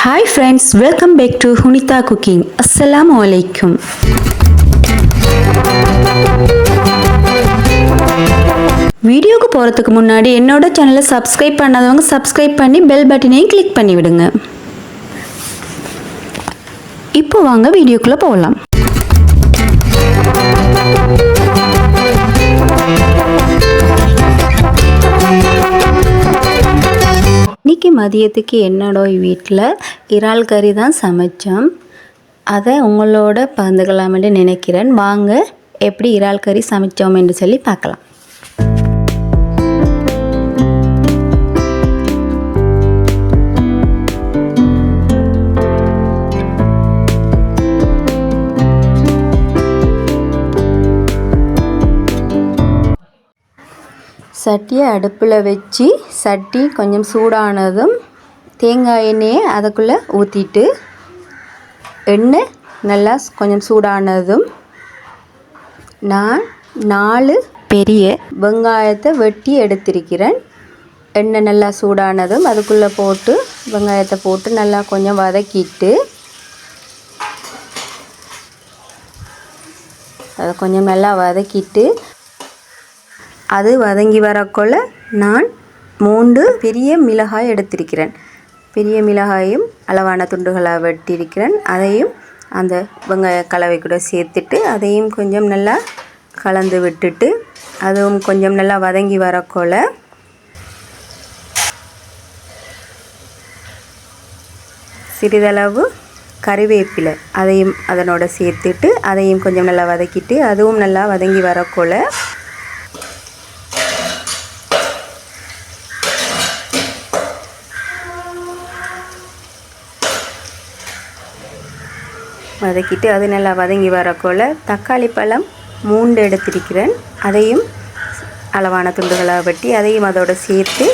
Hi friends, welcome back to Hunita Cooking. Assalamu alaikum. வீடியோக்கு போகிறதுக்கு முன்னாடி என்னோட சேனலை சப்ஸ்கிரைப் பண்ணாதவங்க சப்ஸ்கிரைப் பண்ணி பெல் பட்டனையும் கிளிக் பண்ணி விடுங்க. இப்போ வாங்க வீடியோக்குள்ளே போகலாம். இன்றைக்கி மதியத்துக்கு என்னோட வீட்டில் இறால் கறி தான் சமைச்சோம். அதை உங்களோட பகிர்ந்துக்கலாம்னு நினைக்கிறேன். வாங்க எப்படி இறால் கறி சமைச்சோம் என்று சொல்லி பார்க்கலாம். சட்டியை அடுப்பில் வச்சு சட்டி கொஞ்சம் சூடானதும் தேங்காய் எண்ணெயை அதுக்குள்ளே ஊற்றிட்டு எண்ணெய் நல்லா கொஞ்சம் சூடானதும் நான் 4 பெரிய வெங்காயத்தை வெட்டி எடுத்திருக்கிறேன். எண்ணெய் நல்லா சூடானதும் அதுக்குள்ளே போட்டு வெங்காயத்தை போட்டு நல்லா கொஞ்சம் வதக்கிட்டு அதை கொஞ்சம் நல்லா வதக்கிட்டு அது வதங்கி வரக்குள்ள நான் 3 பெரிய மிளகாய் எடுத்திருக்கிறேன். பெரிய மிளகாயும் அளவான துண்டுகளாக வெட்டியிருக்கிறேன். அதையும் அந்த வெங்காய கலவை கூட சேர்த்துட்டு அதையும் கொஞ்சம் நல்லா கலந்து விட்டுட்டு அதுவும் கொஞ்சம் நல்லா வதங்கி வரக்குள்ள சிறிதளவு கறிவேப்பிலை அதையும் அதனோட சேர்த்துட்டு அதையும் கொஞ்சம் நல்லா வதக்கிட்டு அதுவும் நல்லா வதங்கி வரக்குள்ள வதக்கிட்டு அது நல்லா வதங்கி வரக்குள்ள தக்காளி பழம் 3 எடுத்திருக்கிறேன். அதையும் அளவான துண்டுகளாக வெட்டி அதையும் அதோடு சேர்த்து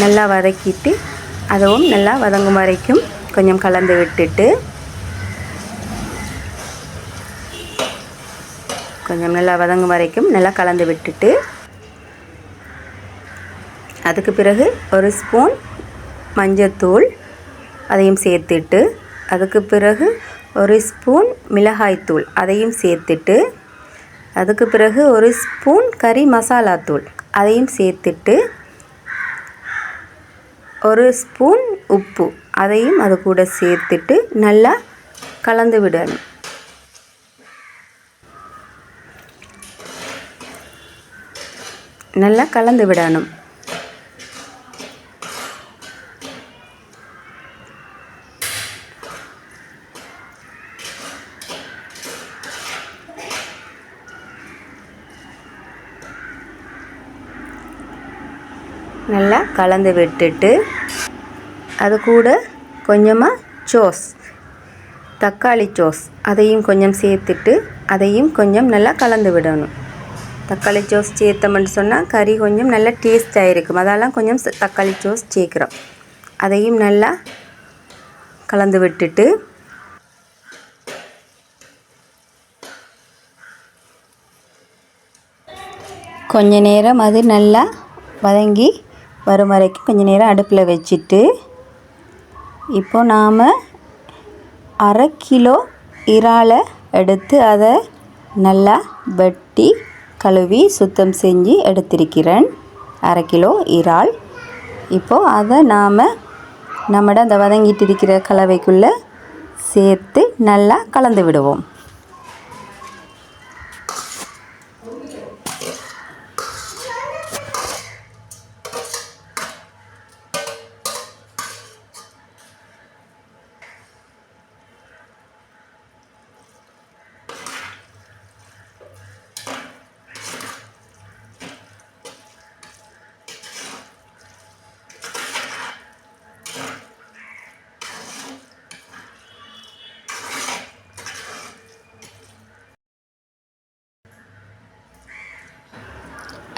நல்லா வதக்கிட்டு அதுவும் நல்லா வதங்கும் வரைக்கும் கொஞ்சம் கலந்து விட்டுட்டு கொஞ்சம் நல்லா வதங்கும் வரைக்கும் நல்லா கலந்து விட்டுட்டு அதுக்கு பிறகு 1 ஸ்பூன் மஞ்சத்தூள் அதையும் சேர்த்துட்டு அதுக்கு பிறகு 1 ஸ்பூன் மிளகாய்த்தூள் அதையும் சேர்த்துட்டு அதுக்கு பிறகு 1 ஸ்பூன் கறி மசாலா தூள் அதையும் சேர்த்துட்டு 1 ஸ்பூன் உப்பு அதையும் அது கூட சேர்த்துட்டு நல்லா கலந்து விடணும். நல்லா கலந்து விடணும். நல்லா கலந்து விட்டுட்டு அது கூட கொஞ்சமாக சோஸ் தக்காளி சோஸ் அதையும் கொஞ்சம் சேர்த்துட்டு அதையும் கொஞ்சம் நல்லா கலந்து விடணும். தக்காளி சோஸ் சேர்த்தோம்னு சொன்னால் கறி கொஞ்சம் நல்லா டேஸ்டாக இருக்கும். அதெல்லாம் கொஞ்சம் தக்காளி சோஸ் சேர்க்குறோம். அதையும் நல்லா கலந்து விட்டுட்டு கொஞ்ச நேரம் அது நல்லா வதங்கி வரும் வரைக்கும் கொஞ்சம் நேரம் அடுப்பில் வச்சுட்டு இப்போ நாம் 1/2 கிலோ இறாலை எடுத்து அதை நல்லா வெட்டி கழுவி சுத்தம் செஞ்சு எடுத்திருக்கிறேன். 1/2 கிலோ இறால். இப்போது அதை நாம் நம்மட அந்த வதங்கிட்டு இருக்கிற கலவைக்குள்ளே சேர்த்து நல்லா கலந்து விடுவோம்.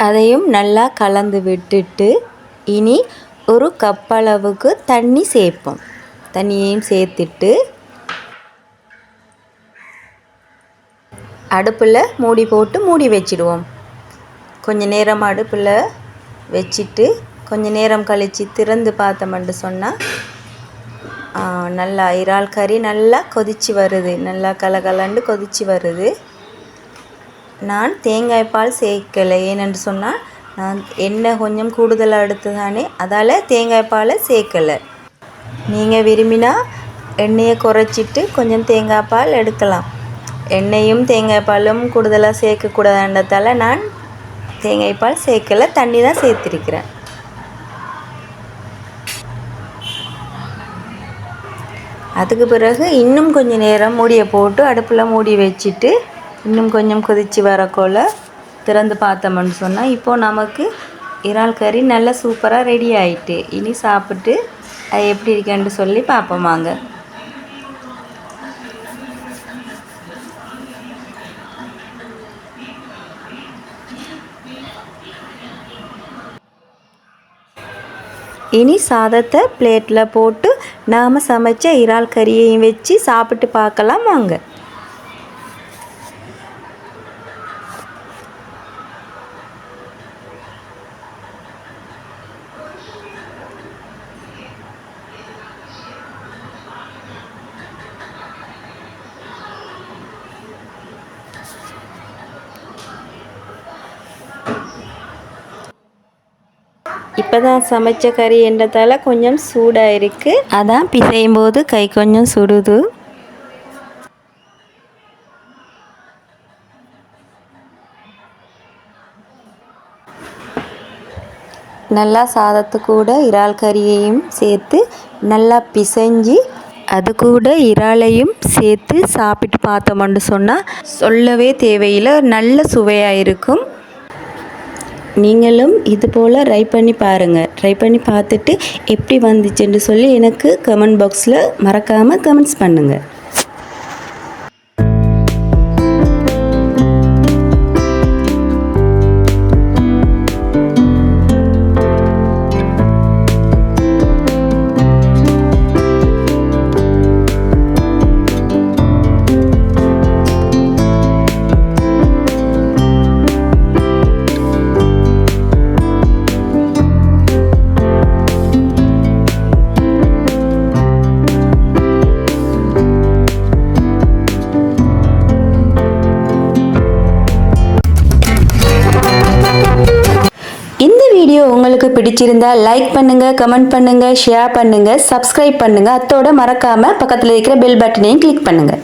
அதையும் நல்லா கலந்து விட்டுட்டு இனி 1 கப் அளவுக்கு தண்ணி சேர்ப்போம். தண்ணியையும் சேர்த்துட்டு அடுப்பில் மூடி போட்டு மூடி வச்சிடுவோம். கொஞ்ச நேரம் அடுப்பில் வச்சுட்டு கொஞ்ச நேரம் கழித்து திறந்து பார்த்தோம்னு சொன்னால் நல்லா இறால் கறி நல்லா கொதிச்சு வருது, நல்லா கலகலண்டு கொதிச்சு வருது. நான் தேங்காய் பால் சேர்க்கலை, ஏனென்று சொன்னால் நான் எண்ணெய் கொஞ்சம் கூடுதலாக எடுத்து தானே, அதால் தேங்காய் பாலை சேர்க்கலை. நீங்கள் விரும்பினா எண்ணெயை குறைச்சிட்டு கொஞ்சம் தேங்காய் பால் எடுக்கலாம். எண்ணெயும் தேங்காய் பாலும் கூடுதலாக சேர்க்கக்கூடாதுன்றதால நான் தேங்காய் பால் சேர்க்கலை, தண்ணி தான் சேர்த்துருக்கிறேன். அதுக்கு பிறகு இன்னும் கொஞ்சம் நேரம் மூடியை போட்டு அடுப்பில் மூடி வச்சுட்டு இன்னும் கொஞ்சம் கொதித்து வரக்கோல திறந்து பார்த்தோம்னு சொன்னால் இப்போது நமக்கு இறால் கறி நல்லா சூப்பராக ரெடி ஆகிட்டு. இனி சாப்பிட்டு அது எப்படி இருக்கேன்னு சொல்லி பார்ப்போமாங்க. இனி சாதத்தை பிளேட்டில் போட்டு நாம் சமைச்ச இறால் கறியையும் வச்சு சாப்பிட்டு பார்க்கலாம் வாங்க. இப்போ தான் சமைச்ச கறி என்றதால் கொஞ்சம் சூடாக இருக்குது, அதான் பிசையும் போது கை கொஞ்சம் சுடுது. நல்லா சாதத்து கூட இறால் கறியையும் சேர்த்து நல்லா பிசைஞ்சு அது கூட இறாலையும் சேர்த்து சாப்பிட்டு பார்த்தோம்னு சொன்னால் சொல்லவே தேவையில்லை, நல்ல சுவையாக இருக்கும். நீங்களும் இது போல் ட்ரை பண்ணி பாருங்கள். ட்ரை பண்ணி பார்த்துட்டு எப்படி வந்துச்சுன்னு சொல்லி எனக்கு கமெண்ட் பாக்ஸில் மறக்காமல் கமெண்ட்ஸ் பண்ணுங்கள். வீடியோ உங்களுக்கு பிடிச்சிருந்தா லைக் பண்ணுங்க, கமெண்ட் பண்ணுங்க, ஷேர் பண்ணுங்க, சப்ஸ்கிரைப் பண்ணுங்க. அத்தோட மறக்காம பக்கத்தில் இருக்கிற பெல் பட்டனையும் கிளிக் பண்ணுங்க.